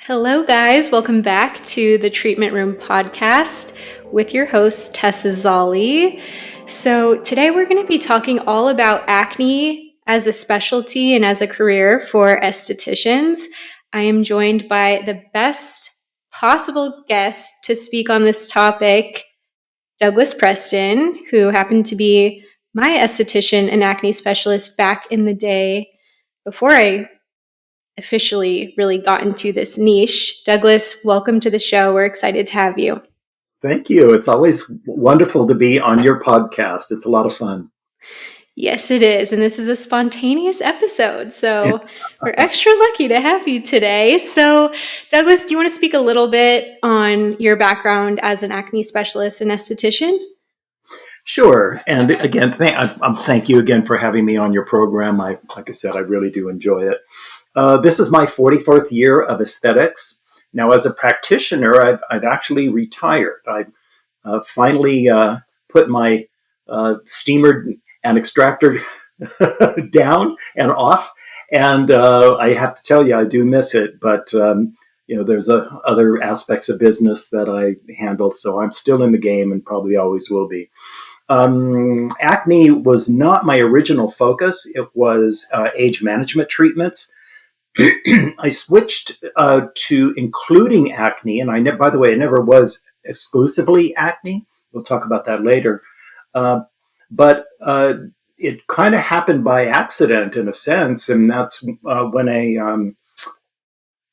Hello, guys. Welcome back to the Treatment Room podcast with your host, Tessa Zolli. So, today we're going to be talking all about acne as a specialty and as a career for estheticians. I am joined by the best possible guest to speak on this topic, Douglas Preston, who happened to be my esthetician and acne specialist back in the day before I officially really got into this niche. Douglas, welcome to the show. We're excited to have you. Thank you. It's always wonderful to be on your podcast. It's a lot of fun. Yes, it is. And this is a spontaneous episode. So we're extra lucky to have you today. So, Douglas, do you want to speak a little bit on your background as an acne specialist and esthetician? Sure. And again, thank you again for having me on your program. Like I said, I really do enjoy it. This is my 44th year of aesthetics. Now, as a practitioner, I've actually retired. I finally put my steamer and extractor down and off. And I have to tell you, I do miss it. But, there's other aspects of business that I handle. So I'm still in the game and probably always will be. Acne was not my original focus. It was age management treatments. I switched to including acne, and by the way, I never was exclusively acne. We'll talk about that later. But it kind of happened by accident in a sense, and that's when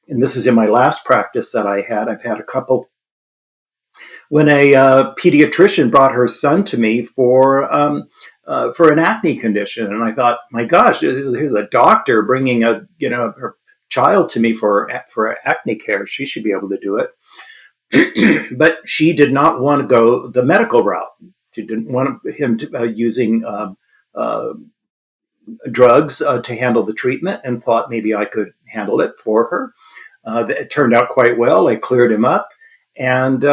and this is in my last practice that I've had a couple. When a pediatrician brought her son to me for an acne condition, and I thought, my gosh, here's a doctor bringing her child to me for acne care. She should be able to do it, but she did not want to go the medical route. She didn't want him using drugs to handle the treatment, and thought maybe I could handle it for her. It turned out quite well. I cleared him up. And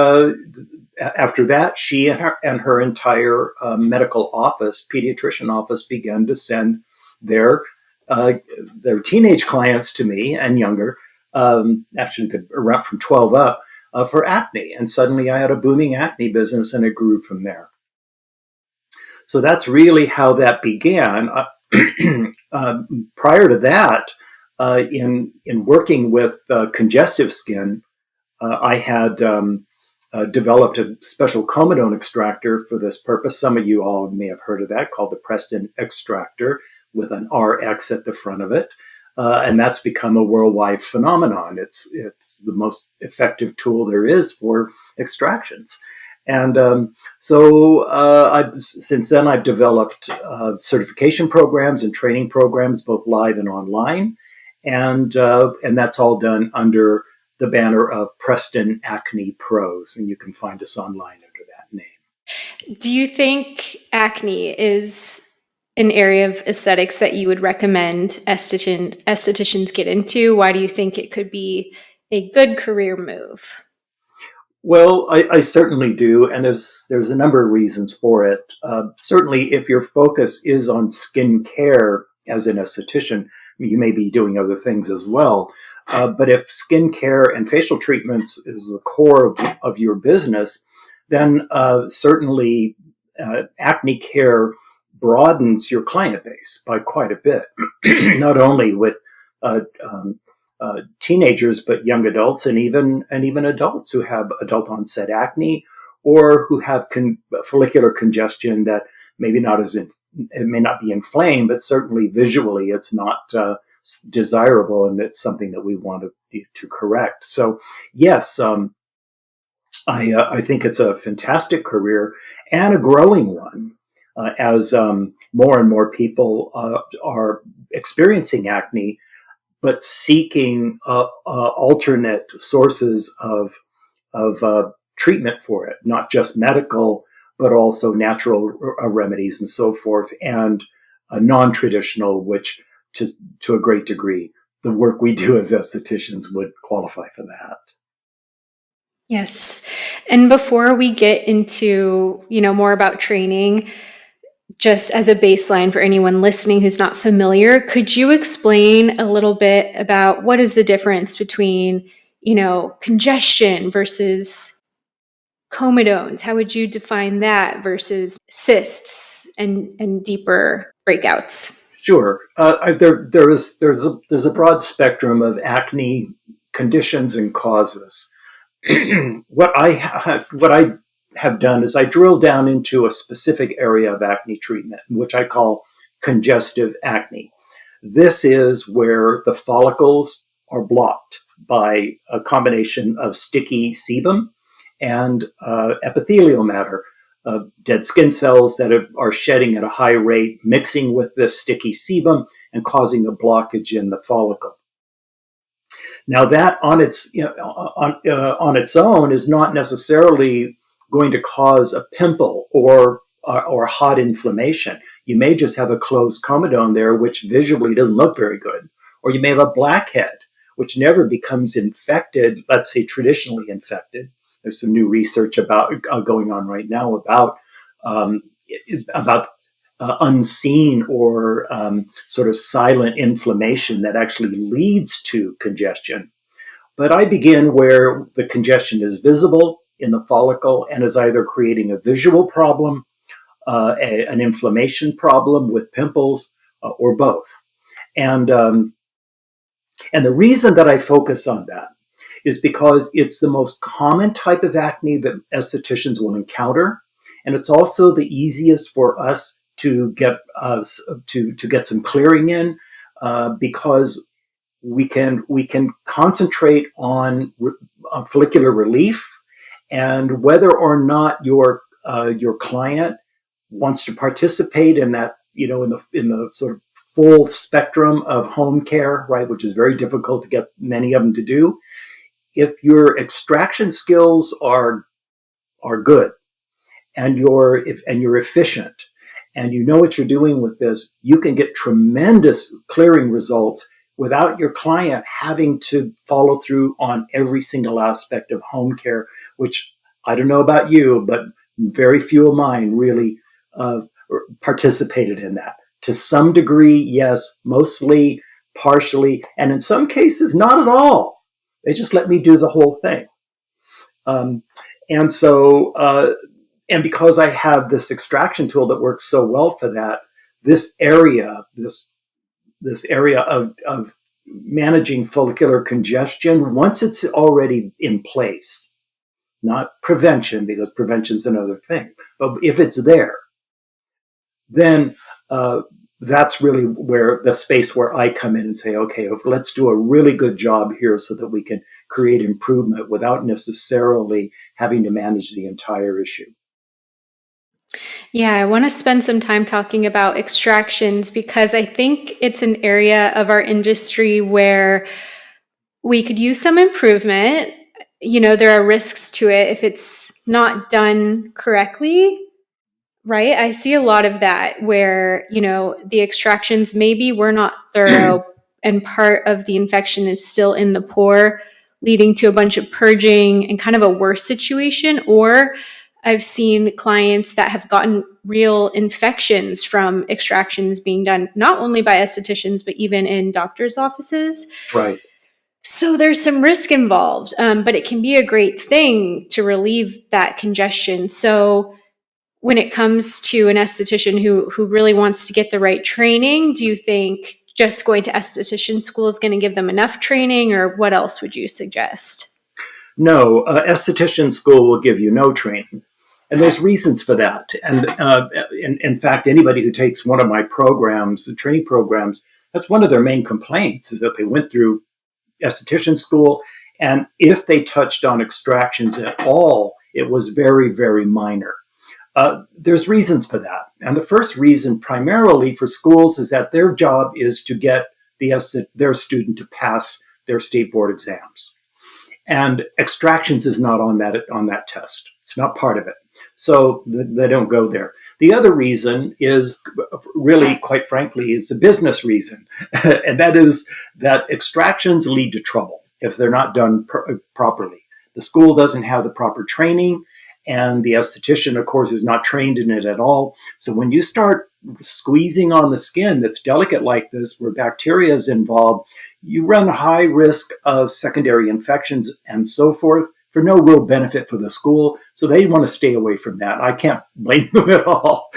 after that, she and her entire medical office, pediatrician office, began to send their teenage clients to me and younger, actually around from 12 up, for acne. And suddenly I had a booming acne business, and it grew from there. So that's really how that began. Prior to that, in working with congestive skin, I had developed a special Comedone Rxtractor for this purpose. Some of you all may have heard of that, called the Preston Extractor, with an RX at the front of it. And that's become a worldwide phenomenon. It's the most effective tool there is for extractions. And since then, I've developed certification programs and training programs, both live and online. And that's all done under the banner of Preston Acne Pros, and you can find us online under that name. Do you think acne is an area of aesthetics that you would recommend estheticians get into? Why do you think it could be a good career move? Well, I certainly do, and there's a number of reasons for it. Certainly, if your focus is on skin care as an esthetician, you may be doing other things as well. But if skin care and facial treatments is the core of your business, then certainly acne care broadens your client base by quite a bit, not only with teenagers, but young adults and even adults who have adult onset acne or who have follicular congestion that maybe it may not be inflamed, but certainly visually it's not desirable, and it's something that we want to correct. So yes, I think it's a fantastic career and a growing one as more and more people are experiencing acne, but seeking alternate sources of treatment for it, not just medical, but also natural remedies and so forth, and non-traditional, which to a great degree, the work we do as estheticians would qualify for that. Yes. And before we get into, more about training, just as a baseline for anyone listening who's not familiar, could you explain a little bit about what is the difference between congestion versus comedones? How would you define that versus cysts and deeper breakouts? Sure. There's a broad spectrum of acne conditions and causes. What I have done is I drill down into a specific area of acne treatment, which I call congestive acne. This is where the follicles are blocked by a combination of sticky sebum and epithelial matter, dead skin cells that are shedding at a high rate, mixing with this sticky sebum and causing a blockage in the follicle. Now, that on its own is not necessarily going to cause a pimple or hot inflammation. You may just have a closed comedone there, which visually doesn't look very good, or you may have a blackhead, which never becomes infected. Let's say traditionally infected. There's some new research about going on right now about unseen or sort of silent inflammation that actually leads to congestion. But I begin where the congestion is visible in the follicle and is either creating a visual problem, an inflammation problem with pimples, or both. And the reason that I focus on that is because it's the most common type of acne that estheticians will encounter, and it's also the easiest for us to get some clearing in, because we can concentrate on follicular relief, and whether or not your client wants to participate in that, in the sort of full spectrum of home care, right, which is very difficult to get many of them to do. If your extraction skills are good and you're efficient and you know what you're doing with this, you can get tremendous clearing results without your client having to follow through on every single aspect of home care, which I don't know about you, but very few of mine really participated in that. To some degree, yes, mostly, partially, and in some cases, not at all. They just let me do the whole thing. And because I have this extraction tool that works so well for that, this area of managing follicular congestion, once it's already in place, not prevention, because prevention is another thing, but if it's there, then that's really where the space where I come in and say, okay, let's do a really good job here so that we can create improvement without necessarily having to manage the entire issue. Yeah, I want to spend some time talking about extractions because I think it's an area of our industry where we could use some improvement. There are risks to it if it's not done correctly. Right. I see a lot of that where, the extractions maybe were not thorough and part of the infection is still in the pore, leading to a bunch of purging and kind of a worse situation. Or I've seen clients that have gotten real infections from extractions being done, not only by estheticians, but even in doctors' offices. Right. So there's some risk involved, but it can be a great thing to relieve that congestion. So when it comes to an esthetician who really wants to get the right training, do you think just going to esthetician school is going to give them enough training, or what else would you suggest? No, esthetician school will give you no training. And there's reasons for that. And in fact, anybody who takes one of my programs, the training programs, that's one of their main complaints is that they went through esthetician school. And if they touched on extractions at all, it was very, very minor. There's reasons for that. And the first reason primarily for schools is that their job is to get their student to pass their state board exams. And extractions is not on that test. It's not part of it. So they don't go there. The other reason is really, quite frankly, is a business reason. And that is that extractions lead to trouble if they're not done properly. The school doesn't have the proper training, and the esthetician, of course, is not trained in it at all. So when you start squeezing on the skin that's delicate like this, where bacteria is involved, you run a high risk of secondary infections and so forth for no real benefit for the school. So they want to stay away from that. I can't blame them at all.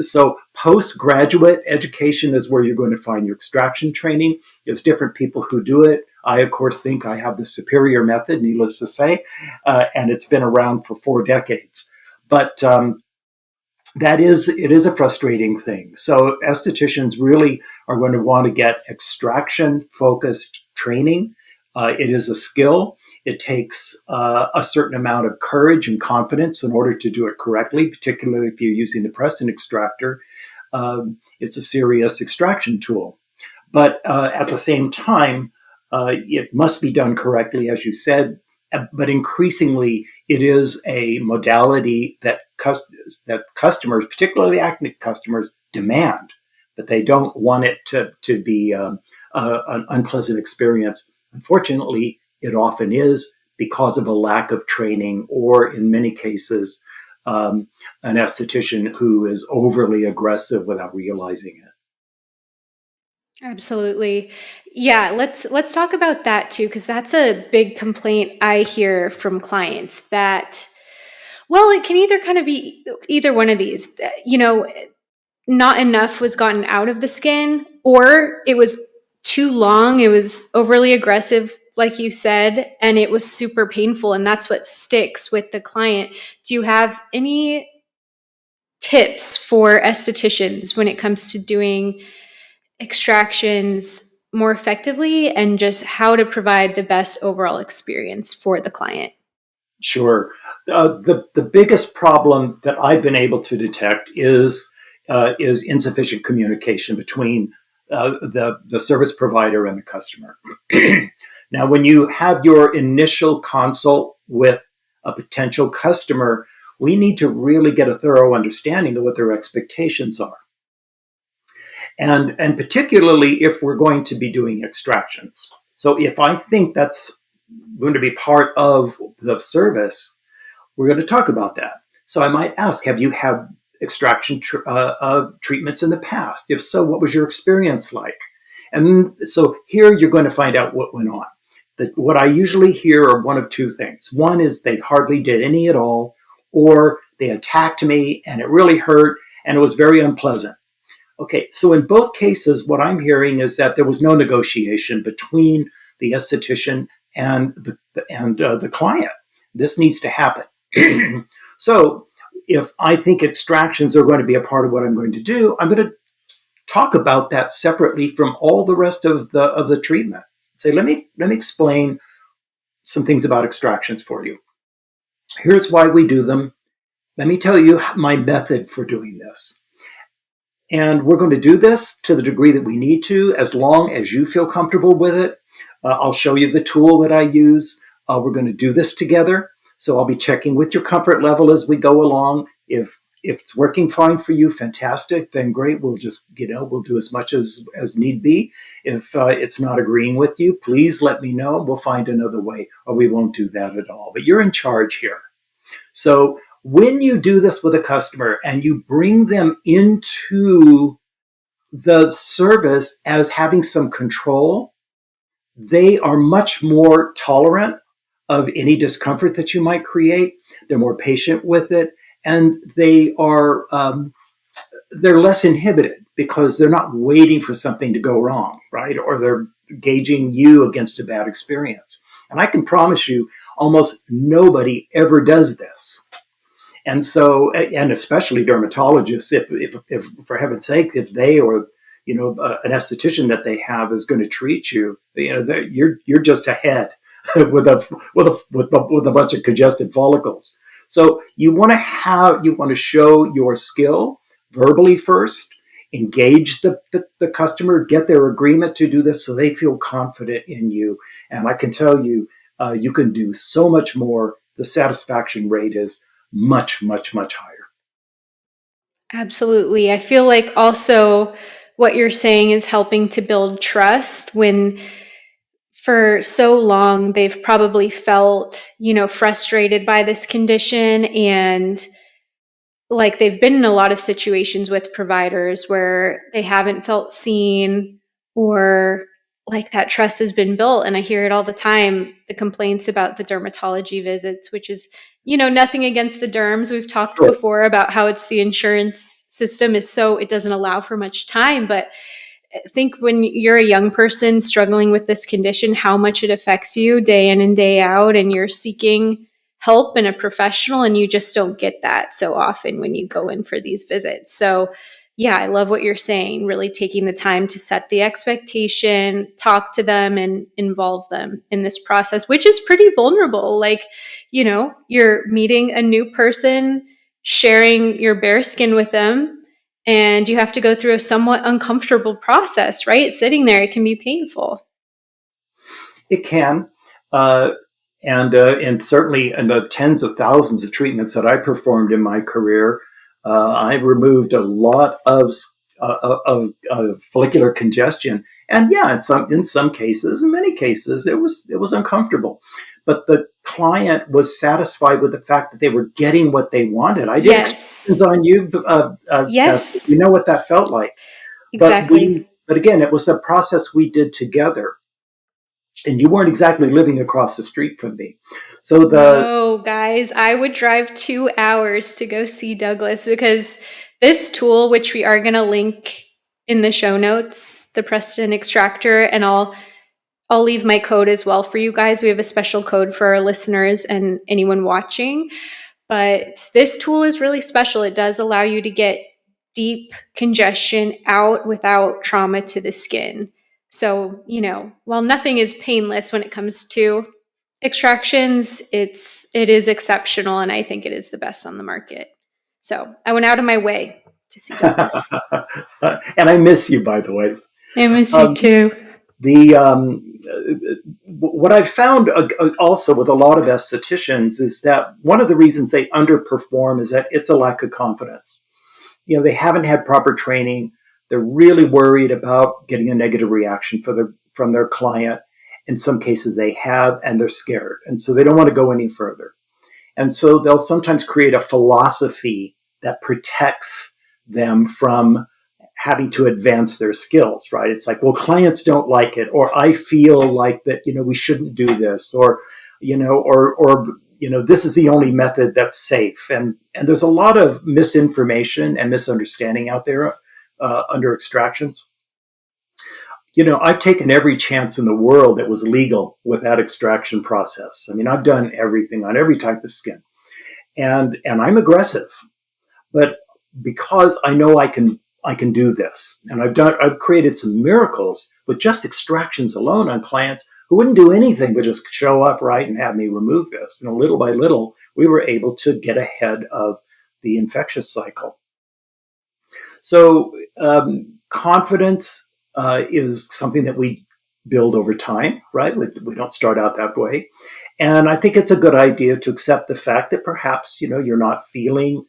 So postgraduate education is where you're going to find your extraction training. There's different people who do it. I, of course, think I have the superior method, needless to say, and it's been around for 4 decades. But it is a frustrating thing. So estheticians really are going to want to get extraction focused training. It is a skill. It takes a certain amount of courage and confidence in order to do it correctly, particularly if you're using the Preston Extractor. It's a serious extraction tool. But at the same time, it must be done correctly, as you said. But increasingly, it is a modality that customers, particularly acne customers, demand. But they don't want it to be an unpleasant experience. Unfortunately, it often is because of a lack of training, or in many cases, an esthetician who is overly aggressive without realizing it. Absolutely. Yeah, let's talk about that too, because that's a big complaint I hear from clients that, well, it can either kind of be either one of these. Not enough was gotten out of the skin, or it was too long, it was overly aggressive, like you said, and it was super painful, and that's what sticks with the client. Do you have any tips for estheticians when it comes to doing extractions more effectively and just how to provide the best overall experience for the client? Sure. The biggest problem that I've been able to detect is insufficient communication between the service provider and the customer. Now, when you have your initial consult with a potential customer, we need to really get a thorough understanding of what their expectations are. And particularly if we're going to be doing extractions. So if I think that's going to be part of the service, we're going to talk about that. So I might ask, have you had extraction treatments in the past? If so, what was your experience like? And so here you're going to find out what went on. What I usually hear are one of two things. One is they hardly did any at all, or they attacked me and it really hurt and it was very unpleasant. Okay, so in both cases, what I'm hearing is that there was no negotiation between the esthetician and the client. This needs to happen. So if I think extractions are going to be a part of what I'm going to do, I'm going to talk about that separately from all the rest of the treatment. Say, let me explain some things about extractions for you. Here's why we do them. Let me tell you my method for doing this. And we're going to do this to the degree that we need to, as long as you feel comfortable with it. I'll show you the tool that I use. We're going to do this together. So I'll be checking with your comfort level as we go along. If it's working fine for you, fantastic, then great. We'll just, we'll do as much as need be. If it's not agreeing with you, please let me know. We'll find another way, or we won't do that at all. But you're in charge here. So when you do this with a customer and you bring them into the service as having some control, they are much more tolerant of any discomfort that you might create. They're more patient with it, and they're less inhibited because they're not waiting for something to go wrong, right? Or they're gauging you against a bad experience. And I can promise you, almost nobody ever does this. And so, and especially dermatologists, if for heaven's sake, if they or an esthetician that they have is going to treat you, you're just ahead with a bunch of congested follicles. So you want to show your skill verbally first, engage the customer, get their agreement to do this so they feel confident in you. And I can tell you, you can do so much more. The satisfaction rate is much, much, much higher. Absolutely. I feel like also what you're saying is helping to build trust when for so long they've probably felt, frustrated by this condition, and like they've been in a lot of situations with providers where they haven't felt seen, or like that trust has been built. And I hear it all the time, the complaints about the dermatology visits, which is, nothing against the derms. We've talked Sure. before about how it's the insurance system is so it doesn't allow for much time. But I think when you're a young person struggling with this condition, how much it affects you day in and day out, and you're seeking help and a professional, and you just don't get that so often when you go in for these visits. So yeah, I love what you're saying, really taking the time to set the expectation, talk to them, and involve them in this process, which is pretty vulnerable. Like, you're meeting a new person, sharing your bare skin with them, and you have to go through a somewhat uncomfortable process, right? Sitting there, it can be painful. It can. Uh, and certainly in the tens of thousands of treatments that I performed in my career, I removed a lot of follicular congestion. And yeah, in some cases, in many cases, it was uncomfortable. But the client was satisfied with the fact that they were getting what they wanted. I did extensions Yes. on you, Tess. You Yes. know what that felt like. Exactly. But again, it was a process we did together, and you weren't exactly living across the street from me. So No, guys, I would drive 2 hours to go see Douglas because this tool, which we are going to link in the show notes, the Preston Extractor, and I'll leave my code as well for you guys. We have a special code for our listeners and anyone watching. But this tool is really special. It does allow you to get deep congestion out without trauma to the skin. So, while nothing is painless when it comes to extractions, it is exceptional, and I think it is the best on the market. So I went out of my way to see Douglas. and I miss you, by the way. I miss you Um, too. the What I've found also with a lot of estheticians is that one of the reasons they underperform is that it's a lack of confidence. They haven't had proper training. They're really worried about getting a negative reaction from their client. In some cases, they have, and they're scared, and so they don't want to go any further. And so they'll sometimes create a philosophy that protects them from having to advance their skills, right? It's like, well, clients don't like it, or I feel like that, we shouldn't do this, or, this is the only method that's safe. And there's a lot of misinformation and misunderstanding out there under extractions. I've taken every chance in the world that was legal with that extraction process. I mean, I've done everything on every type of skin, and I'm aggressive, but because I know I can do this, and I've created some miracles with just extractions alone on clients who wouldn't do anything but just show up right and have me remove this. And little by little, we were able to get ahead of the infectious cycle. So confidence is something that we build over time, right? We don't start out that way. And I think it's a good idea to accept the fact that perhaps, you're not feeling,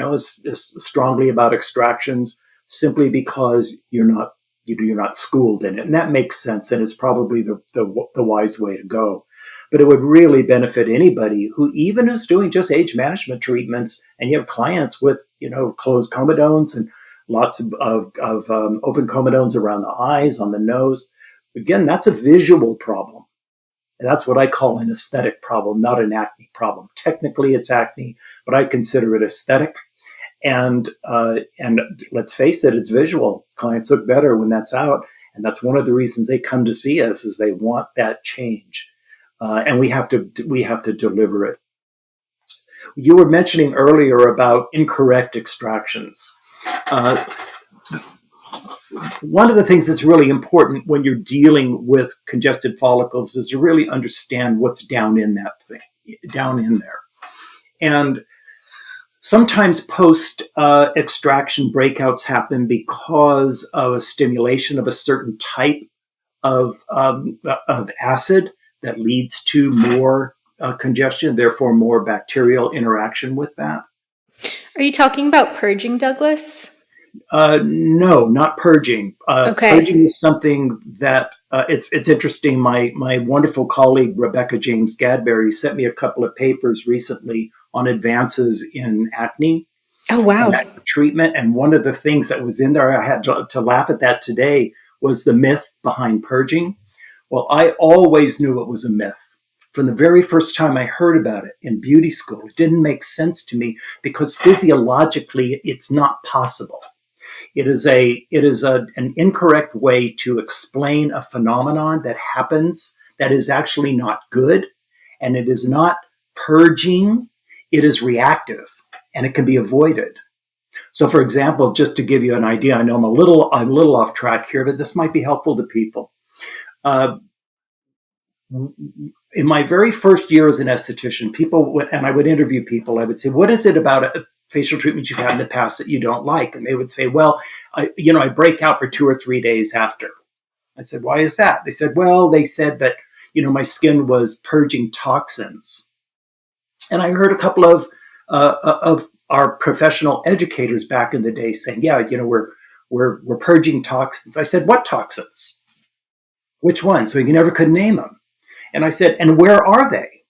as strongly about extractions simply because you're not schooled in it. And that makes sense. And it's probably the wise way to go. But it would really benefit anybody who even is doing just age management treatments, and you have clients with, closed comedones and lots of open comedones around the eyes, on the nose. Again, that's a visual problem. And that's what I call an aesthetic problem, not an acne problem. Technically, it's acne, but I consider it aesthetic. And let's face it, it's visual. Clients look better when that's out. And that's one of the reasons they come to see us, is they want that change. And we have to deliver it. You were mentioning earlier about incorrect extractions. One of the things that's really important when you're dealing with congested follicles is to really understand what's down in that thing, down in there. And sometimes post extraction breakouts happen because of a stimulation of a certain type of acid that leads to more congestion, therefore more bacterial interaction with that. Are you talking about purging, Douglas? No, not purging. Okay. Purging is something that it's interesting. My wonderful colleague Rebecca James Gadberry sent me a couple of papers recently on advances in acne Oh, and wow. acne treatment. And one of the things that was in there, I had to laugh at that today, was the myth behind purging. Well, I always knew it was a myth. From the very first time I heard about it in beauty school, it didn't make sense to me because physiologically it's not possible. It is an incorrect way to explain a phenomenon that happens that is actually not good, and it is not purging, it is reactive, and it can be avoided. So, for example, just to give you an idea, I know I'm a little off track here, but this might be helpful to people. In my very first year as an esthetician, and I would interview people, I would say, what is it about a facial treatment you've had in the past that you don't like? And they would say, well, I break out for 2 or 3 days after. I said, why is that? They said that, my skin was purging toxins. And I heard a couple of our professional educators back in the day saying, yeah, we're purging toxins. I said, what toxins? Which one? So he never could name them. And I said, and where are they?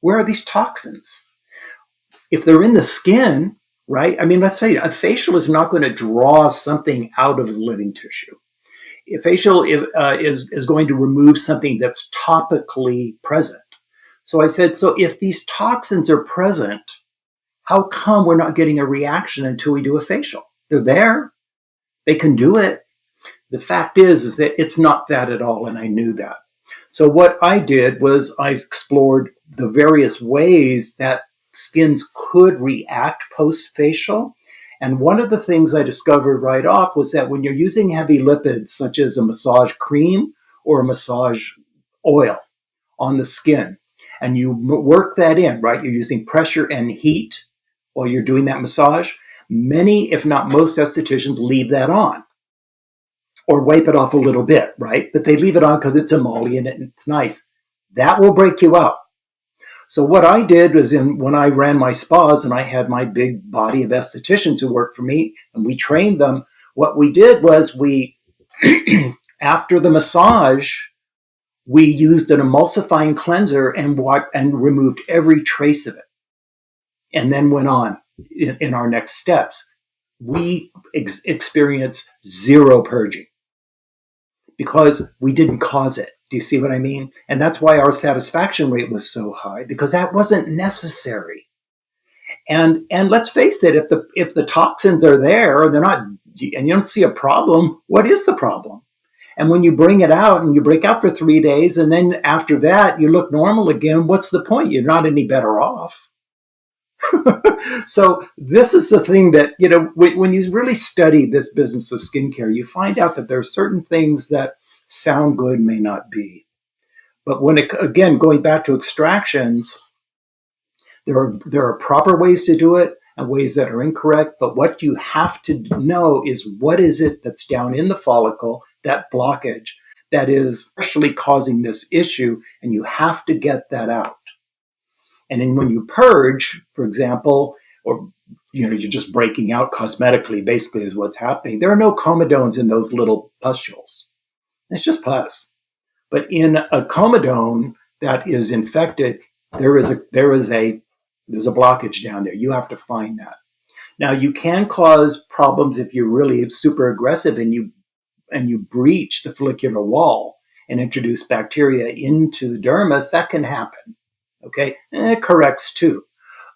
Where are these toxins? If they're in the skin, right? I mean, let's say a facial is not going to draw something out of the living tissue. A facial is going to remove something that's topically present. So I said, so if these toxins are present, how come we're not getting a reaction until we do a facial? They're there. They can do it. The fact is that it's not that at all, and I knew that. So what I did was I explored the various ways that skins could react post-facial. And one of the things I discovered right off was that when you're using heavy lipids, such as a massage cream or a massage oil on the skin, and you work that in, right? You're using pressure and heat while you're doing that massage. Many, if not most estheticians leave that on or wipe it off a little bit, right? But they leave it on because it's emollient and it's nice. That will break you out. So what I did was when I ran my spas and I had my big body of estheticians who worked for me and we trained them, what we did was after the massage, we used an emulsifying cleanser and removed every trace of it. And then went on in our next steps. We experienced zero purging because we didn't cause it. Do you see what I mean? And that's why our satisfaction rate was so high, because that wasn't necessary. And let's face it, if the toxins are there, they're not, and you don't see a problem, what is the problem? And when you bring it out and you break out for 3 days, and then after that you look normal again, what's the point? You're not any better off. So this is the thing that, when you really study this business of skincare, you find out that there are certain things that sound good may not be. But again, going back to extractions, there are proper ways to do it and ways that are incorrect. But what you have to know is what is it that's down in the follicle, that blockage, that is actually causing this issue, and you have to get that out. And then when you purge, for example, or you're just breaking out cosmetically, basically is what's happening. There are no comedones in those little pustules. It's just pus. But in a comedone that is infected, there's a blockage down there. You have to find that. Now you can cause problems if you're really super aggressive and you breach the follicular wall and introduce bacteria into the dermis. That can happen. Okay, and it corrects too.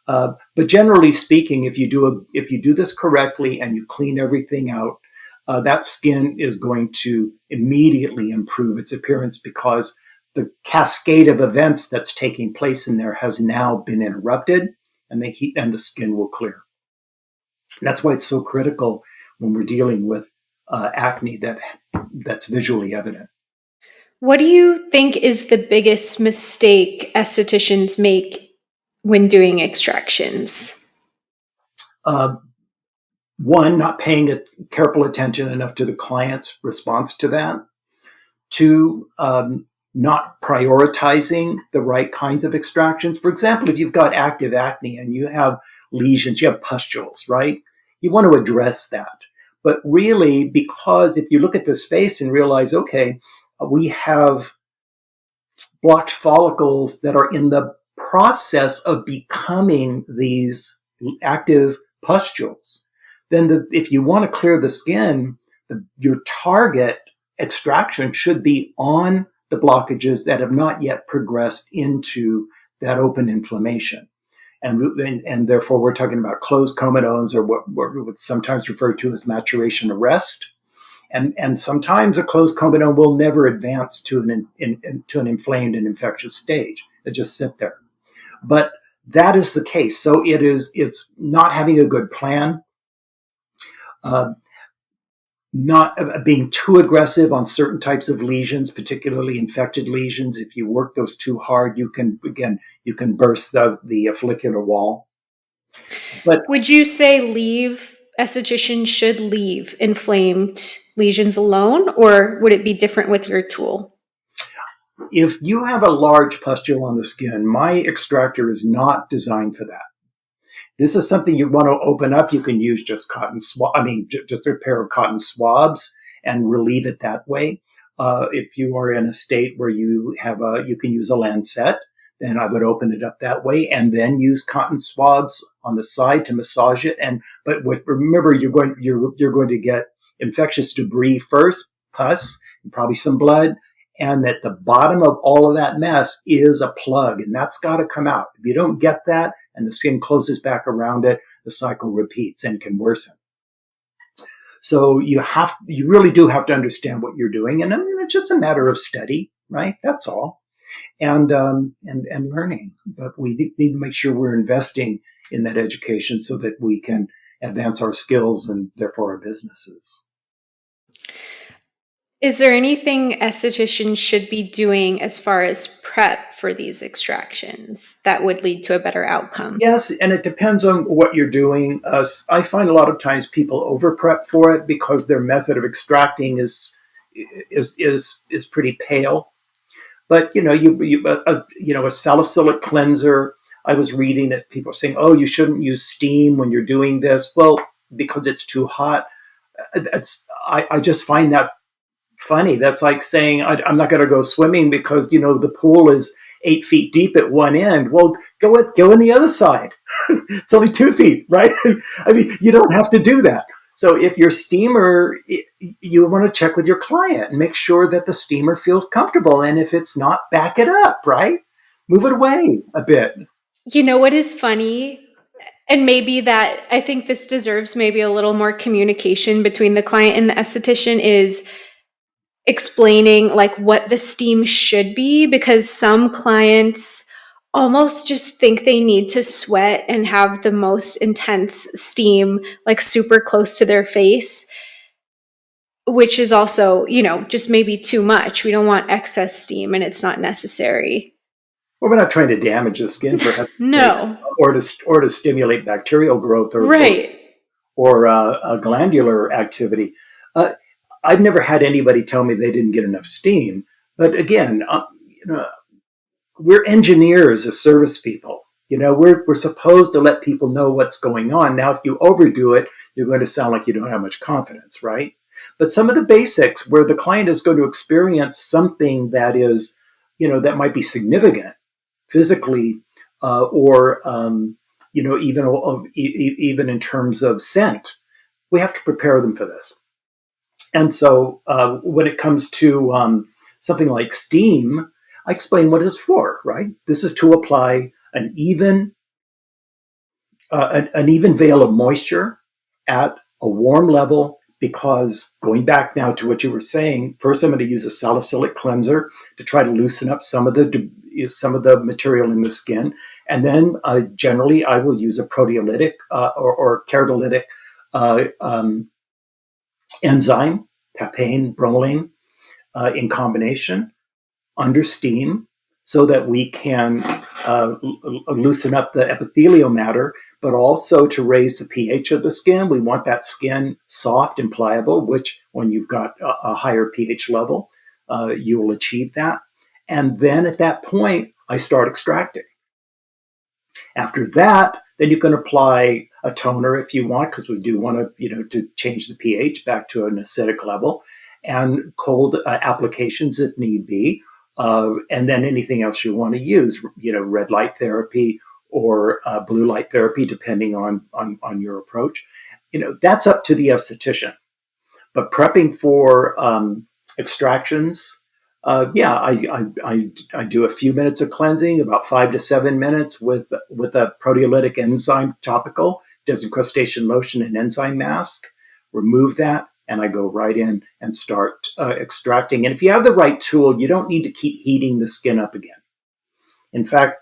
But generally speaking, if you do this correctly and you clean everything out, that skin is going to immediately improve its appearance because the cascade of events that's taking place in there has now been interrupted, and the heat and the skin will clear. That's why it's so critical when we're dealing with acne that's visually evident. What do you think is the biggest mistake estheticians make when doing extractions? One, not paying careful attention enough to the client's response to that. Two, not prioritizing the right kinds of extractions. For example, if you've got active acne and you have lesions, you have pustules, right? You want to address that. But really, because if you look at this face and realize, okay, we have blocked follicles that are in the process of becoming these active pustules, then if you want to clear the skin, your target extraction should be on the blockages that have not yet progressed into that open inflammation. And therefore, we're talking about closed comedones, or what's sometimes referred to as maturation arrest. And sometimes a closed comedone will never advance to an inflamed and infectious stage. It just sit there. But that is the case. So it's not having a good plan, not being too aggressive on certain types of lesions, particularly infected lesions. If you work those too hard, you can burst the follicular wall. But would you say estheticians should leave inflamed lesions alone, or would it be different with your tool? if you have a large pustule on the skin, my extractor is not designed for that. This is something you want to open up. You can use just just a pair of cotton swabs and relieve it that way. If you are in a state where you can use a lancet, then I would open it up that way and then use cotton swabs on the side to massage it. Remember, you're going to get infectious debris first, pus, and probably some blood. And at the bottom of all of that mess is a plug, and that's got to come out. If you don't get that and the skin closes back around it, the cycle repeats and can worsen. So you really do have to understand what you're doing, and it's just a matter of study, right? That's all, and learning. But we need to make sure we're investing in that education so that we can advance our skills and therefore our businesses. Is there anything estheticians should be doing as far as prep for these extractions that would lead to a better outcome? Yes, and it depends on what you're doing. I find a lot of times people over prep for it because their method of extracting is pretty pale. But a salicylic cleanser. I was reading that people are saying, "Oh, you shouldn't use steam when you're doing this." Well, because it's too hot. I just find that funny. That's like saying I'm not going to go swimming because the pool is 8 feet deep at one end. Well, go in the other side. It's only 2 feet, right? I mean, you don't have to do that. So if your steamer, you want to check with your client and make sure that the steamer feels comfortable. And if it's not, back it up, right? Move it away a bit. You know what is funny? And maybe that I think this deserves maybe a little more communication between the client and the esthetician is explaining like what the steam should be, because some clients almost just think they need to sweat and have the most intense steam like super close to their face, which is also, just maybe too much. We don't want excess steam and it's not necessary. Well, we're not trying to damage the skin for heaven's No. sakes, or to stimulate bacterial growth right. or glandular activity. I've never had anybody tell me they didn't get enough steam. But again, we're engineers as service people. We're supposed to let people know what's going on. Now, if you overdo it, you're going to sound like you don't have much confidence, right? But some of the basics where the client is going to experience something that is, that might be significant physically, or even in terms of scent, we have to prepare them for this. And so when it comes to something like steam, I explain what it's for, right? This is to apply an even veil of moisture at a warm level, because going back now to what you were saying, first I'm going to use a salicylic cleanser to try to loosen up some of the material in the skin. And then generally I will use a proteolytic or keratolytic enzyme, papain, bromelain, in combination under steam, so that we can loosen up the epithelial matter, but also to raise the pH of the skin. We want that skin soft and pliable, which when you've got a higher pH level, you will achieve that. And then at that point, I start extracting. After that, then you can apply a toner if you want, because we do want to change the pH back to an acidic level, and cold applications if need be, and then anything else you want to use, red light therapy or blue light therapy, depending on your approach. That's up to the esthetician. But prepping for extractions, Yeah, I do a few minutes of cleansing, about 5 to 7 minutes with a proteolytic enzyme topical, desincrustation lotion and enzyme mask. Remove that, and I go right in and start extracting. And if you have the right tool, you don't need to keep heating the skin up again. In fact,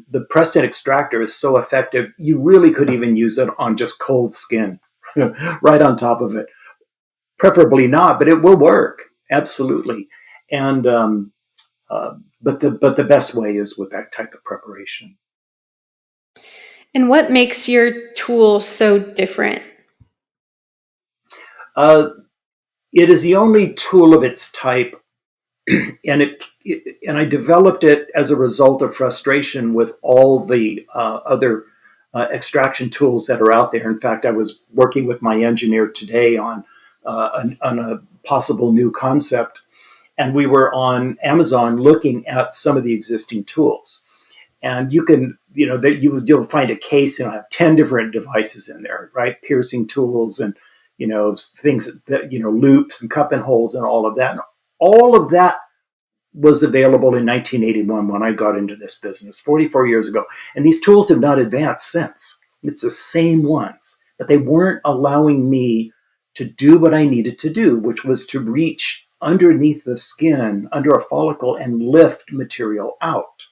the Preston Extractor is so effective, you really could even use it on just cold skin, right on top of it. Preferably not, but it will work absolutely. And but the best way is with that type of preparation. And what makes your tool so different? Uh, it is the only tool of its type, and and I developed it as a result of frustration with all the other extraction tools that are out there. In fact, I was working with my engineer today on a possible new concept, and we were on Amazon looking at some of the existing tools. And you can, you'll find a case and have 10 different devices in there, right? Piercing tools and, things that, loops and cup and holes and all of that. And all of that was available in 1981 when I got into this business 44 years ago. And these tools have not advanced since. It's the same ones, but they weren't allowing me to do what I needed to do, which was to reach underneath the skin, under a follicle, and lift material out.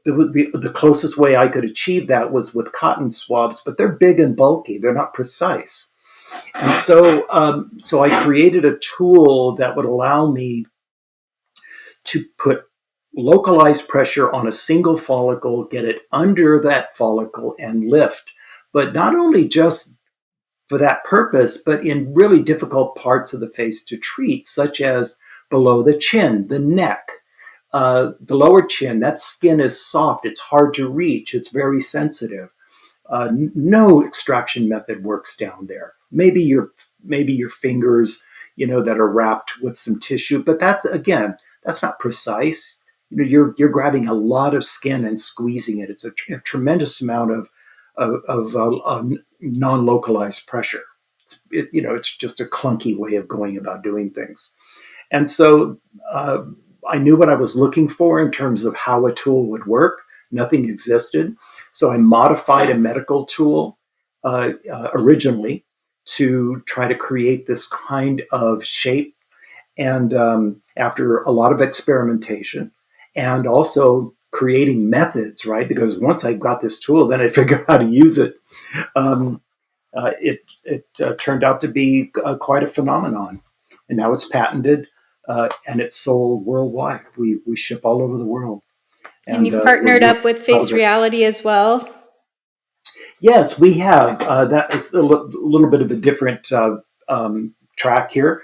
The closest way I could achieve that was with cotton swabs, but they're big and bulky. They're not precise. And so I created a tool that would allow me to put localized pressure on a single follicle, get it under that follicle, and lift. But not only just for that purpose, but in really difficult parts of the face to treat, such as below the chin, the neck, the lower chin. That skin is soft. It's hard to reach. It's very sensitive. No extraction method works down there. Maybe your fingers, that are wrapped with some tissue, but that's not precise. You're grabbing a lot of skin and squeezing it. It's a tremendous amount of non-localized pressure. It's just a clunky way of going about doing things. And so I knew what I was looking for in terms of how a tool would work. Nothing existed. So I modified a medical tool originally to try to create this kind of shape. And after a lot of experimentation and also creating methods, right? Because once I got this tool, then I figured out how to use it. It turned out to be quite a phenomenon. And now it's patented and it's sold worldwide. We ship all over the world. And you've partnered up with Face Reality as well? Yes, we have. That is a little bit of a different track here.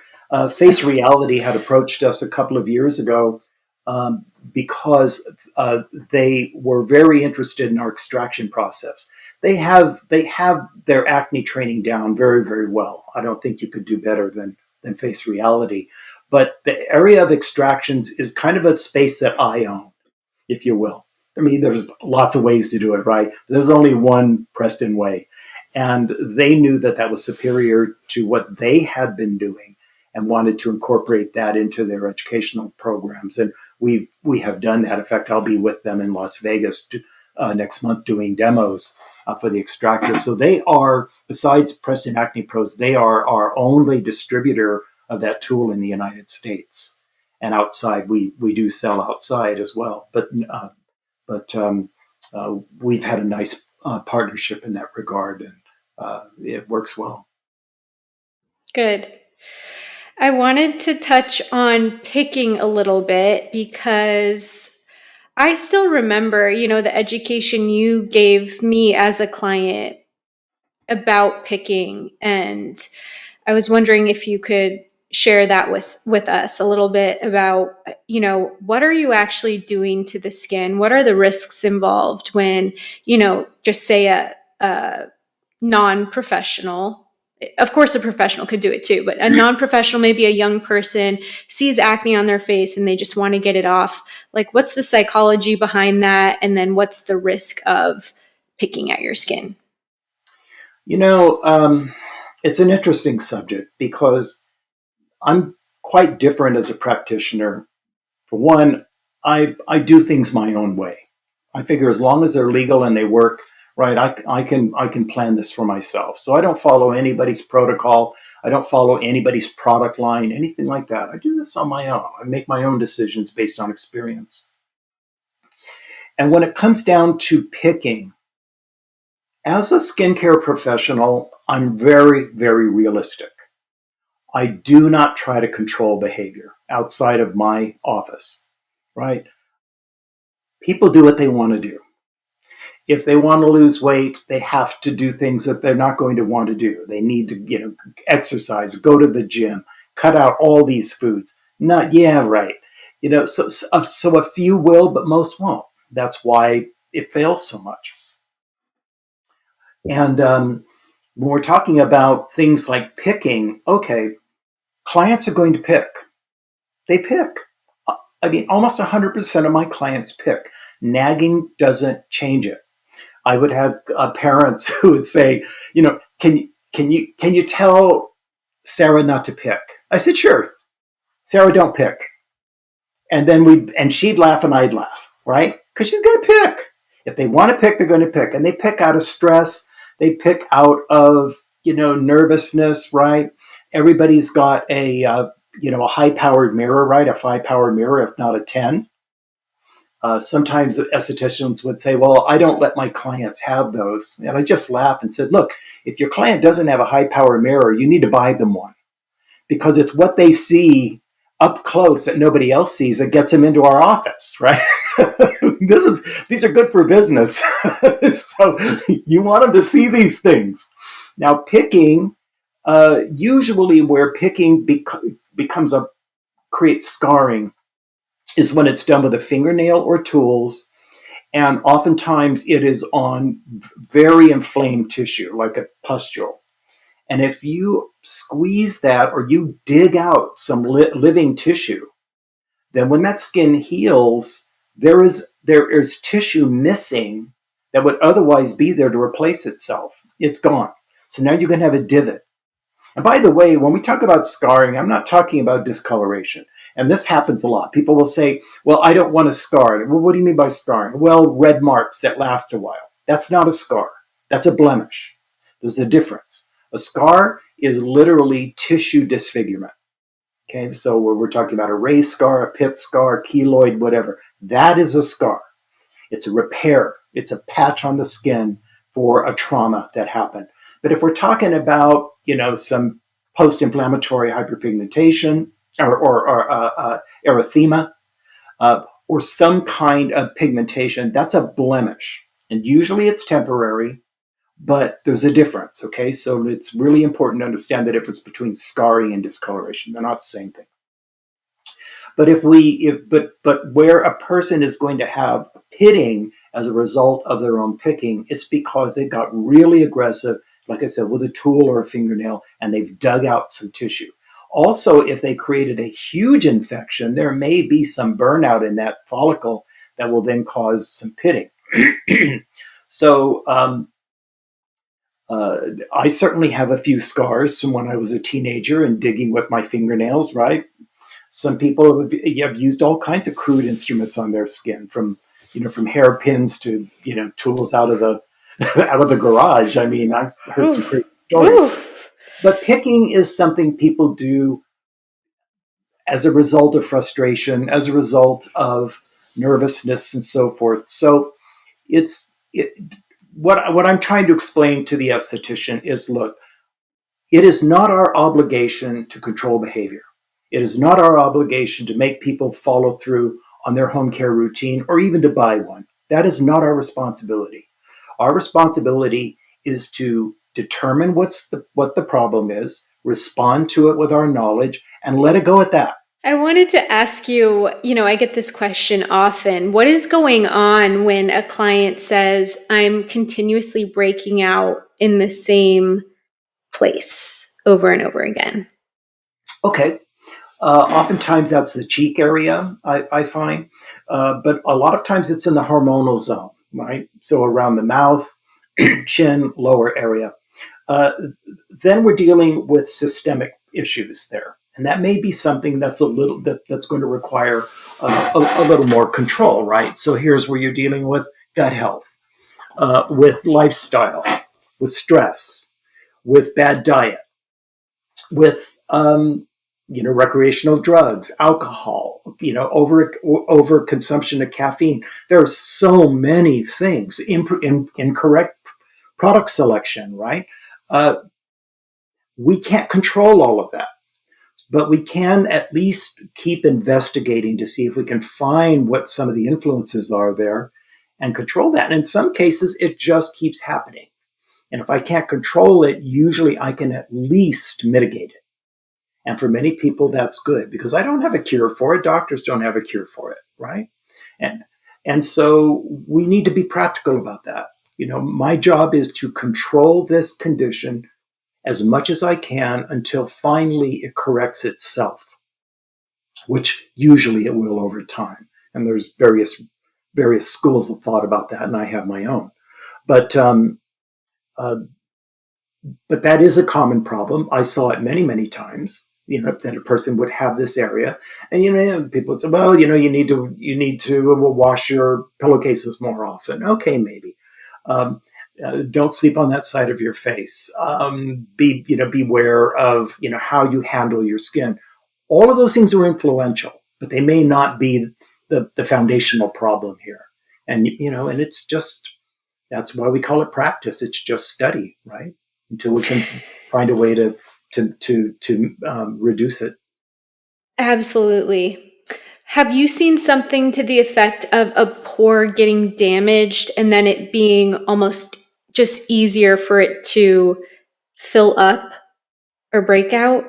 Face Reality had approached us a couple of years ago because they were very interested in our extraction process. They have their acne training down very, very well. I don't think you could do better than Face Reality. But the area of extractions is kind of a space that I own, if you will. I mean, there's lots of ways to do it, right? There's only one Preston way. And they knew that that was superior to what they had been doing and wanted to incorporate that into their educational programs. And we have done that. In fact, I'll be with them in Las Vegas next month doing demos for the extractor. So they are, besides Preston Acne Pros, they are our only distributor of that tool in the United States. And outside, we do sell outside as well. But we've had a nice partnership in that regard, and it works well. Good. I wanted to touch on picking a little bit because I still remember, the education you gave me as a client about picking. And I was wondering if you could share that with us a little bit about, what are you actually doing to the skin? What are the risks involved when, just say a non-professional, of course a professional could do it too, but a non-professional, maybe a young person sees acne on their face and they just want to get it off. Like, what's the psychology behind that? And then what's the risk of picking at your skin? It's an interesting subject because I'm quite different as a practitioner. For one, I do things my own way. I figure as long as they're legal and they work, right, I can plan this for myself. So I don't follow anybody's protocol. I don't follow anybody's product line, anything like that. I do this on my own. I make my own decisions based on experience. And when it comes down to picking, as a skincare professional, I'm very, very realistic. I do not try to control behavior outside of my office, right? People do what they want to do. If they want to lose weight, they have to do things that they're not going to want to do. They need to, exercise, go to the gym, cut out all these foods. Not, yeah, right. So a few will, but most won't. That's why it fails so much. And when we're talking about things like picking, okay, clients are going to pick. They pick. I mean, almost 100% of my clients pick. Nagging doesn't change it. I would have parents who would say, can you tell Sarah not to pick? I said, sure. Sarah, don't pick. And then she'd laugh and I'd laugh, right? Because she's going to pick. If they want to pick, they're going to pick. And they pick out of stress. They pick out of, nervousness, right? Everybody's got a high-powered mirror, right? A 5-power mirror, if not a 10. Sometimes estheticians would say, well, I don't let my clients have those. And I just laughed and said, look, if your client doesn't have a high-power mirror, you need to buy them one. Because it's what they see up close that nobody else sees that gets them into our office, right? These are good for business. So you want them to see these things. Now, picking, usually where picking creates scarring is when it's done with a fingernail or tools. And oftentimes it is on very inflamed tissue, like a pustule. And if you squeeze that or you dig out some living tissue, then when that skin heals, there is tissue missing that would otherwise be there to replace itself. It's gone. So now you're going to have a divot. And by the way, when we talk about scarring, I'm not talking about discoloration. And this happens a lot. People will say, well, I don't want a scar. Well, what do you mean by scarring? Well, red marks that last a while. That's not a scar. That's a blemish. There's a difference. A scar is literally tissue disfigurement. Okay, so we're talking about a raised scar, a pit scar, keloid, whatever. That is a scar. It's a repair. It's a patch on the skin for a trauma that happened. But if we're talking about, some post-inflammatory hyperpigmentation or erythema or some kind of pigmentation, that's a blemish. And usually it's temporary, but there's a difference, okay? So it's really important to understand the difference between scarring and discoloration. They're not the same thing. But but where a person is going to have pitting as a result of their own picking, it's because they got really aggressive, like I said, with a tool or a fingernail, and they've dug out some tissue. Also, if they created a huge infection, there may be some burnout in that follicle that will then cause some pitting. So I certainly have a few scars from when I was a teenager and digging with my fingernails, right? Some people have used all kinds of crude instruments on their skin, from hairpins to tools out of the out of the garage. I mean, I've heard some crazy stories. But picking is something people do as a result of frustration, as a result of nervousness, and so forth. So what I'm trying to explain to the esthetician is, look, it is not our obligation to control behavior. It is not our obligation to make people follow through on their home care routine or even to buy one. That is not our responsibility. Our responsibility is to determine what the problem is, respond to it with our knowledge, and let it go at that. I wanted to ask you, I get this question often. What is going on when a client says, I'm continuously breaking out in the same place over and over again? Okay. Oftentimes that's the cheek area, I find. But a lot of times it's in the hormonal zone, right? So around the mouth, chin, lower area. Then we're dealing with systemic issues there. And that may be something that's that's going to require a little more control, right? So here's where you're dealing with gut health, with lifestyle, with stress, with bad diet, with recreational drugs, alcohol, over consumption of caffeine. There are so many things. Incorrect product selection, right? We can't control all of that, but we can at least keep investigating to see if we can find what some of the influences are there and control that. And in some cases, it just keeps happening. And if I can't control it, usually I can at least mitigate it. And for many people, that's good because I don't have a cure for it. Doctors don't have a cure for it, right? And so we need to be practical about that. My job is to control this condition as much as I can until finally it corrects itself, which usually it will over time. And there's various schools of thought about that, and I have my own. But that is a common problem. I saw it many, many times. That a person would have this area, and people would say, "Well, you need to wash your pillowcases more often." Okay, maybe. Don't sleep on that side of your face. Beware of how you handle your skin. All of those things are influential, but they may not be the foundational problem here. And and it's just that's why we call it practice. It's just study, right? Until we can find a way to reduce it. Absolutely. Have you seen something to the effect of a pore getting damaged and then it being almost just easier for it to fill up or break out?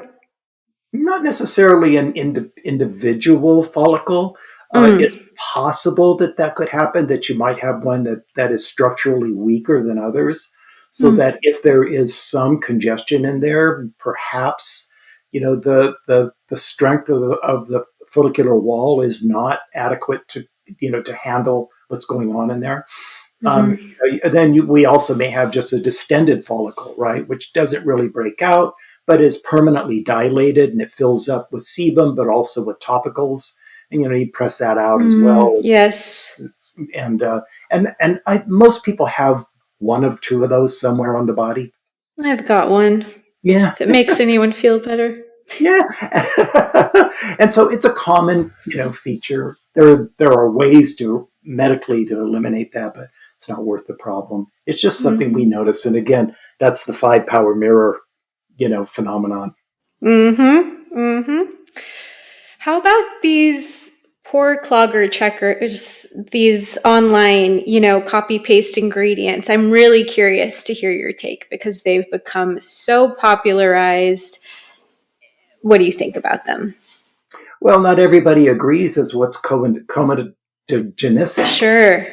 Not necessarily an individual follicle. It's possible that could happen, that you might have one that is structurally weaker than others. So that if there is some congestion in there, perhaps the strength of the follicular wall is not adequate to handle what's going on in there. Then we also may have just a distended follicle, right, which doesn't really break out, but is permanently dilated and it fills up with sebum, but also with topicals. And you press that out as well. Yes. And most people have one of two of those somewhere on the body. I've got one. Yeah. If it makes anyone feel better. Yeah. And so it's a common, feature. There are ways medically to eliminate that, but it's not worth the problem. It's just something we notice. And again, that's the 5-power mirror, phenomenon. How about these pore clogger checkers, these online, copy paste ingredients? I'm really curious to hear your take because they've become so popularized. What do you think about them? Well, not everybody agrees as what's comedogenesis. Sure.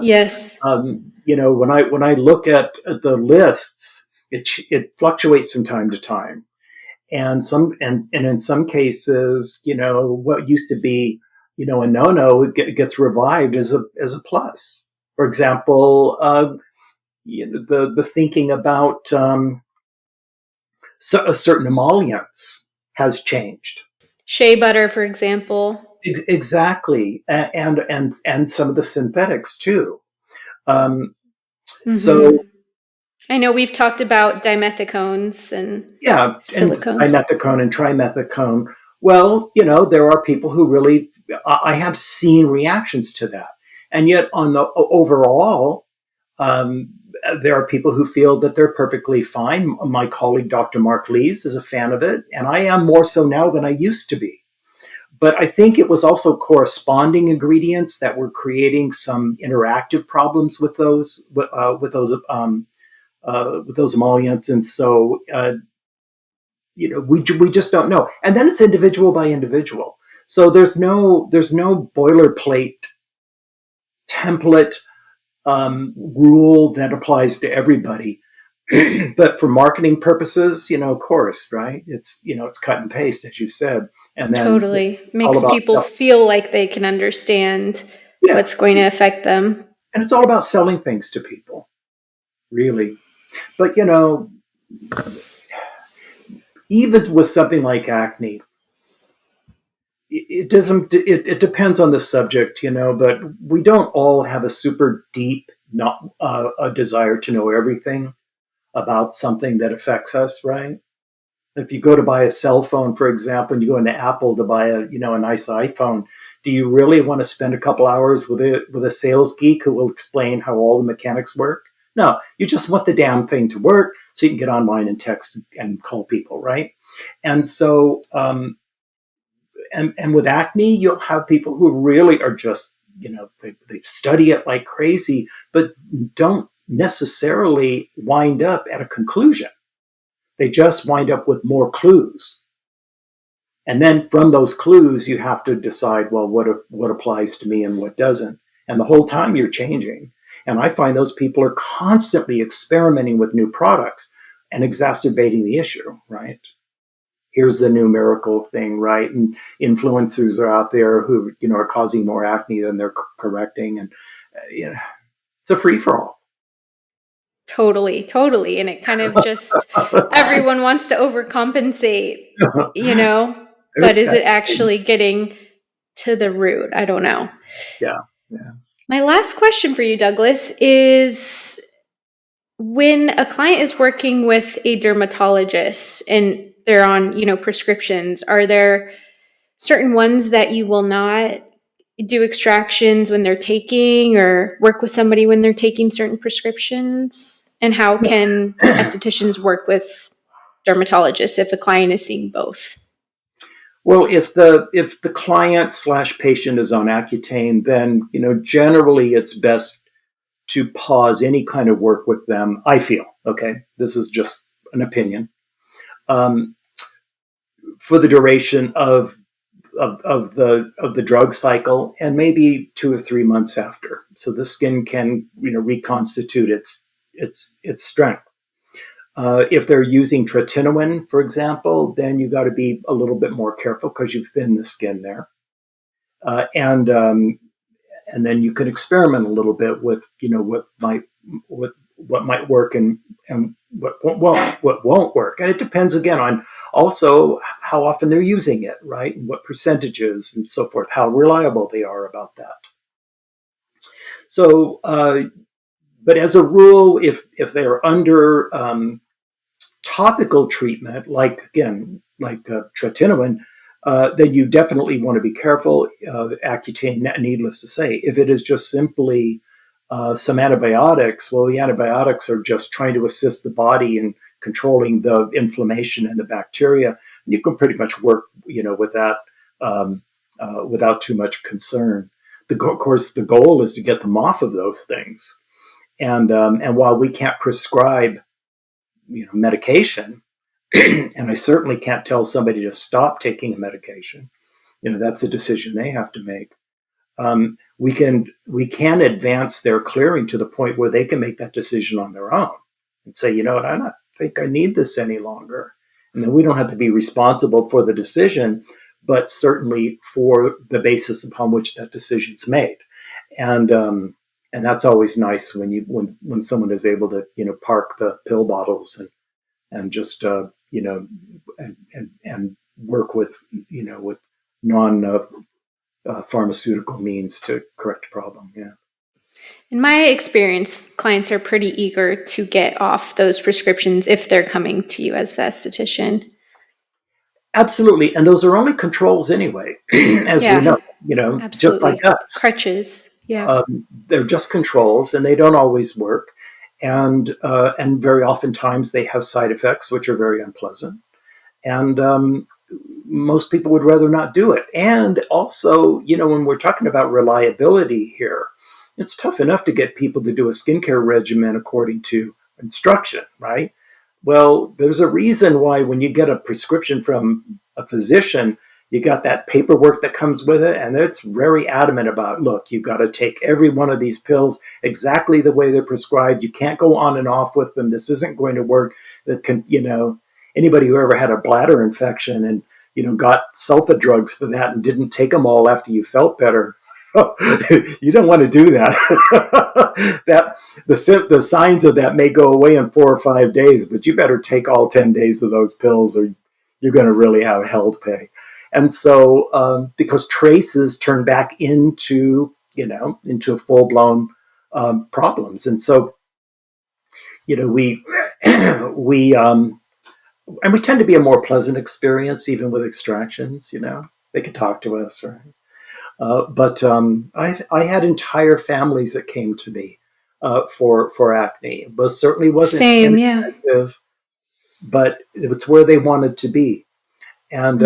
Yes. When I look at the lists, it fluctuates from time to time. And in some cases, what used to be, a no-no gets revived as a plus. For example, the thinking about certain emollients has changed. Shea butter, for example. Exactly, and some of the synthetics too. So. I know we've talked about dimethicones and silicones. And dimethicone and trimethicone. Well, there are people who really, I have seen reactions to that. And yet on the overall, there are people who feel that they're perfectly fine. My colleague, Dr. Mark Lees, is a fan of it. And I am more so now than I used to be. But I think it was also corresponding ingredients that were creating some interactive problems with those emollients, and so we just don't know. And then it's individual by individual. So there's no boilerplate template rule that applies to everybody. But for marketing purposes, of course, right? It's it's cut and paste, as you said, and then totally makes people feel like they can understand what's going to affect them. And it's all about selling things to people, really. But even with something like acne, it doesn't. It depends on the subject, but we don't all have a super deep, not a desire to know everything about something that affects us, right? If you go to buy a cell phone, for example, and you go into Apple to buy a nice iPhone, do you really want to spend a couple hours with a sales geek who will explain how all the mechanics work? No, you just want the damn thing to work so you can get online and text and call people, right? And so, and with acne, you'll have people who really are just, they study it like crazy, but don't necessarily wind up at a conclusion. They just wind up with more clues. And then from those clues, you have to decide, well, what applies to me and what doesn't. And the whole time you're changing. And I find those people are constantly experimenting with new products and exacerbating the issue, right? Here's the new miracle thing, right? And influencers are out there who, are causing more acne than they're correcting. And, it's a free-for-all. Totally. And it kind of just, everyone wants to overcompensate, but is it actually getting to the root? I don't know. Yeah. My last question for you, Douglas, is when a client is working with a dermatologist and they're on, prescriptions, are there certain ones that you will not do extractions when they're taking, or work with somebody when they're taking certain prescriptions? And how can estheticians work with dermatologists if a client is seeing both? Well, if the client / patient is on Accutane, then generally it's best to pause any kind of work with them. I feel, okay, this is just an opinion, for the duration of the drug cycle, and maybe 2 or 3 months after, so the skin can reconstitute its strength. If they're using tretinoin, for example, then you got to be a little bit more careful because you thin the skin there, and then you can experiment a little bit with what might work and what won't work, and it depends again on also how often they're using it, right, and what percentages and so forth, how reliable they are about that. So, but as a rule, if they are under topical treatment, like tretinoin, then you definitely want to be careful. Accutane, needless to say. If it is just simply some antibiotics, well, the antibiotics are just trying to assist the body in controlling the inflammation and the bacteria. And you can pretty much work, with that without too much concern. Of course, the goal is to get them off of those things. And while we can't prescribe, medication, and I certainly can't tell somebody to stop taking a medication, that's a decision they have to make. We can advance their clearing to the point where they can make that decision on their own and say, I don't think I need this any longer. And then we don't have to be responsible for the decision, but certainly for the basis upon which that decision's made. And that's always nice when someone is able to park the pill bottles and just and work with with non pharmaceutical means to correct the problem. Yeah. In my experience, clients are pretty eager to get off those prescriptions if they're coming to you as the esthetician. Absolutely, and those are only controls anyway, as we know. Absolutely. Just like us, crutches. Yeah. They're just controls, and they don't always work, and very oftentimes they have side effects which are very unpleasant, and most people would rather not do it. And also, when we're talking about reliability here, it's tough enough to get people to do a skincare regimen according to instruction, right? Well, there's a reason why when you get a prescription from a physician, you got that paperwork that comes with it, and it's very adamant about, look, you've got to take every one of these pills exactly the way they're prescribed. You can't go on and off with them. This isn't going to work. That can, anybody who ever had a bladder infection and got sulfa drugs for that and didn't take them all after you felt better, you don't want to do that. That the signs of that may go away in 4 or 5 days, but you better take all 10 days of those pills, or you're going to really have hell to pay. And so, because traces turn back into full blown problems. And so, we we and we tend to be a more pleasant experience, even with extractions. They could talk to us, right? But I had entire families that came to me for acne. But certainly wasn't Same, yeah. inexpensive, but it's where they wanted to be, and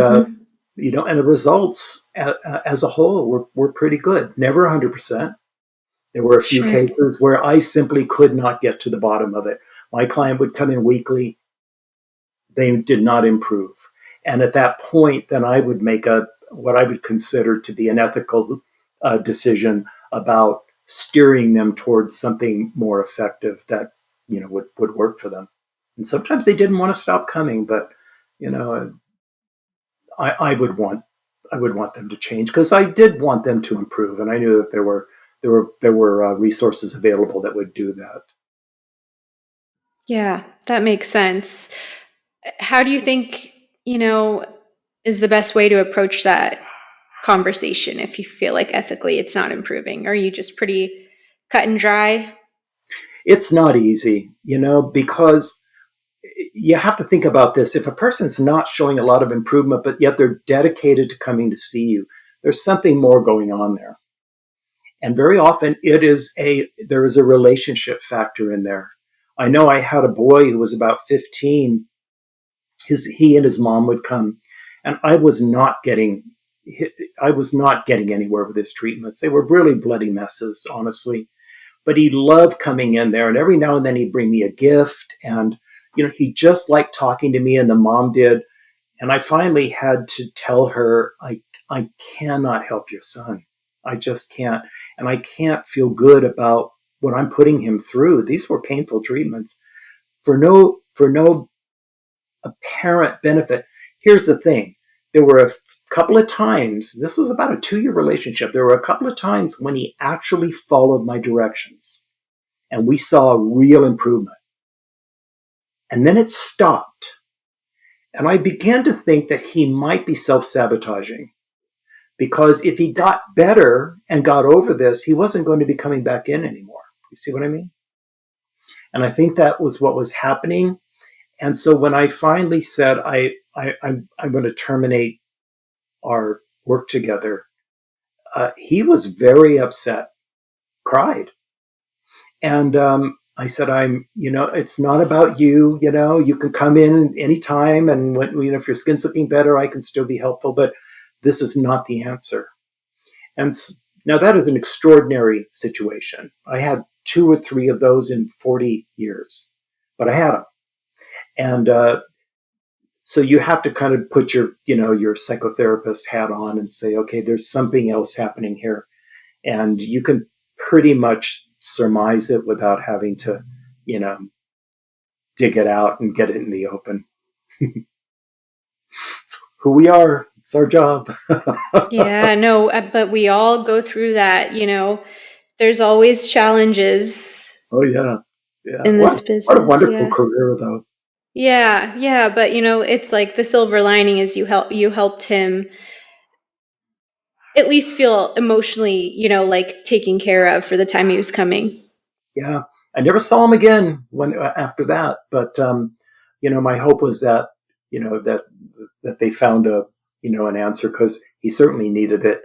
Mm-hmm. and the results as a whole were pretty good. Never 100%. There were a few Sure. cases where I simply could not get to the bottom of it. My client would come in weekly. They did not improve. And at that point, then I would make what I would consider to be an ethical decision about steering them towards something more effective that would work for them. And sometimes they didn't want to stop coming, but you know, I would want them to change, because I did want them to improve, and I knew that there were resources available that would do that. Yeah, that makes sense. How do you think, is the best way to approach that conversation if you feel like ethically it's not improving? Are you just pretty cut and dry? It's not easy, because you have to think about this. If a person's not showing a lot of improvement, but yet they're dedicated to coming to see you, there's something more going on there. And very often there is a relationship factor in there. I know I had a boy who was about 15. He and his mom would come, and I was not getting anywhere with his treatments. They were really bloody messes, honestly. But he loved coming in there, and every now and then he'd bring me a gift, and he just liked talking to me, and the mom did. And I finally had to tell her, I cannot help your son. I just can't. And I can't feel good about what I'm putting him through. These were painful treatments for no apparent benefit. Here's the thing. There were a couple of times, this was about a 2-year relationship. There were a couple of times when he actually followed my directions, and we saw real improvement. And then it stopped. And I began to think that he might be self-sabotaging, because if he got better and got over this, he wasn't going to be coming back in anymore. You see what I mean? And I think that was what was happening. And so when I finally said, I'm going to terminate our work together, he was very upset, cried. And I said, it's not about you. You can come in anytime. And if your skin's looking better, I can still be helpful. But this is not the answer. And now that is an extraordinary situation. I had 2 or 3 of those in 40 years, but I had them. And so you have to kind of put your psychotherapist hat on and say, okay, there's something else happening here. And you can pretty much surmise it without having to, dig it out and get it in the open. It's who we are. It's our job. Yeah, no, but we all go through that, There's always challenges Oh yeah. Yeah. in What this what a business. wonderful Yeah. career though. Yeah, but it's like the silver lining is you helped him at least feel emotionally, like taken care of for the time he was coming. Yeah. I never saw him again after that, but my hope was that that they found an answer, because he certainly needed it,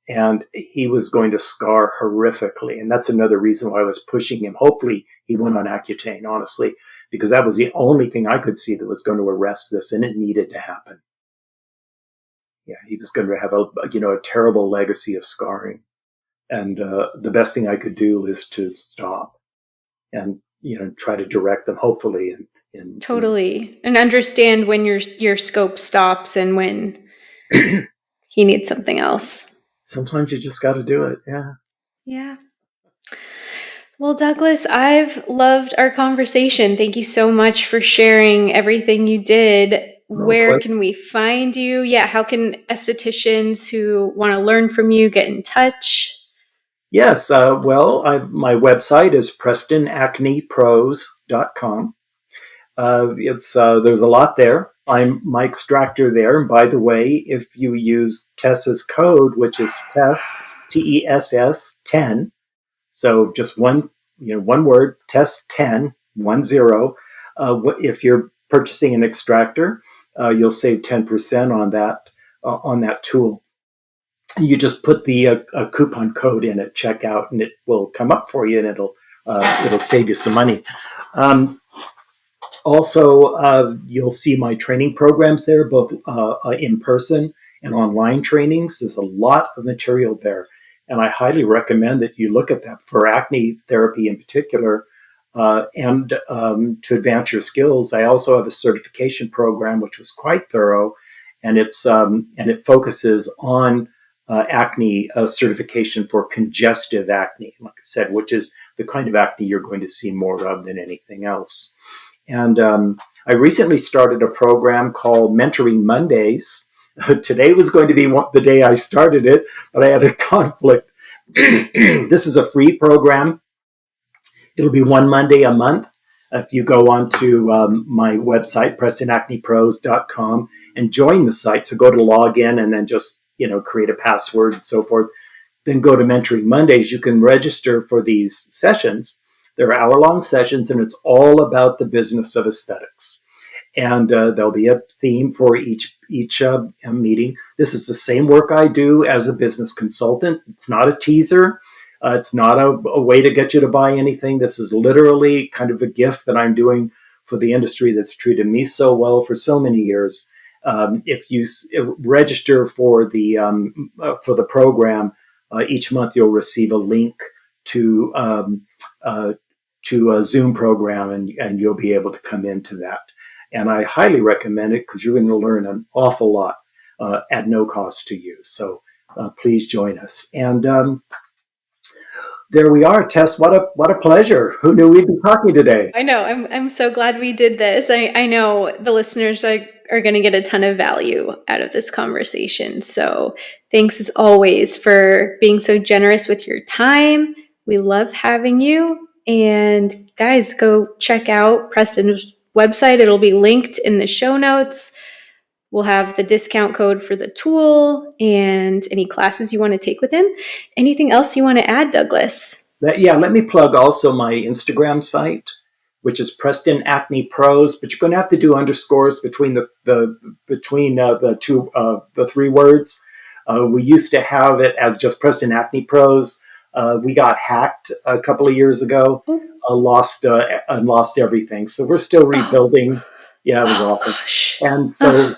and he was going to scar horrifically. And that's another reason why I was pushing him. Hopefully he went on Accutane, honestly, because that was the only thing I could see that was going to arrest this, and it needed to happen. Yeah, he was going to have a terrible legacy of scarring, and the best thing I could do is to stop and try to direct them, hopefully, and Totally. And understand when your scope stops and when he needs something else. sometimes you just got to do it. Yeah. Yeah. Well, Douglas, I've loved our conversation. Thank you so much for sharing everything you did. No, Where can we find you? Yeah, how can estheticians who want to learn from you get in touch? Yes. My website is PrestonAcnePros.com. There's a lot there. I'm my extractor there. And by the way, if you use Tess's code, which is TESS 10, so just one word, Tess 10, 10. If you're purchasing an extractor, you'll save 10% on that tool. You just put the a coupon code in at checkout, and it will come up for you, and it'll save you some money. Also, you'll see my training programs there, both in person and online trainings. There's a lot of material there, and I highly recommend that you look at that for acne therapy in particular, and to advance your skills. I also have a certification program which was quite thorough, and it focuses on acne certification for congestive acne, like I said, which is the kind of acne you're going to see more of than anything else. And I recently started a program called Mentoring Mondays. Today was going to be the day I started it, but I had a conflict. This is a free program. It'll be one Monday a month. If you go onto my website, PrestonAcnePros.com, and join the site, so go to log in and then just create a password and so forth. Then go to Mentoring Mondays. You can register for these sessions. They're hour-long sessions, and it's all about the business of aesthetics. And there'll be a theme for each meeting. This is the same work I do as a business consultant. It's not a teaser. It's not a way to get you to buy anything. This is literally kind of a gift that I'm doing for the industry that's treated me so well for so many years. If you register for the program, each month you'll receive a link to a Zoom program, and you'll be able to come into that. And I highly recommend it because you're going to learn an awful lot at no cost to you. So please join us. And there we are, Tess. What a pleasure. Who knew we'd be talking today? I know. I'm so glad we did this. I know the listeners are going to get a ton of value out of this conversation. So thanks as always for being so generous with your time. We love having you. And guys, go check out Preston's website. It'll be linked in the show notes. We'll have the discount code for the tool and any classes you want to take with him. Anything else you want to add, Douglas? Let me plug also my Instagram site, which is Preston Acne Pros, but you're going to have to do underscores between the three words. We used to have it as just Preston Acne Pros. We got hacked a couple of years ago, lost everything. So we're still rebuilding. Yeah, it was awful. Gosh. And so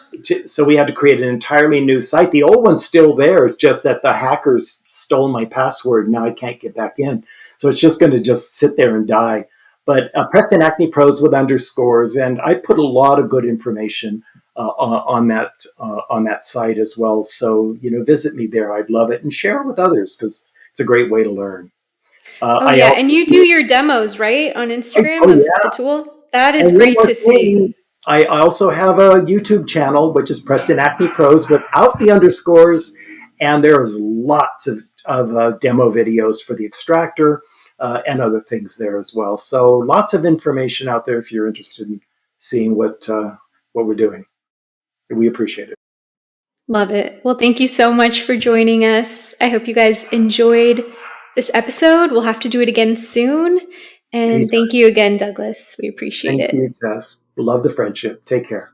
we had to create an entirely new site. The old one's still there. It's just that the hackers stole my password. Now I can't get back in. So it's just going to just sit there and die. But Preston Acne Pros with underscores, and I put a lot of good information on that site as well. So visit me there. I'd love it, and share it with others because it's a great way to learn. And you do your demos, right, on Instagram of the tool? That is great to see. I also have a YouTube channel, which is Preston Acne Pros without the underscores, and there's lots of demo videos for the extractor and other things there as well. So lots of information out there if you're interested in seeing what we're doing. We appreciate it. Love it. Well, thank you so much for joining us. I hope you guys enjoyed this episode. We'll have to do it again soon. And thank you again, Douglas. We appreciate it. Thank you, Tess. Love the friendship. Take care.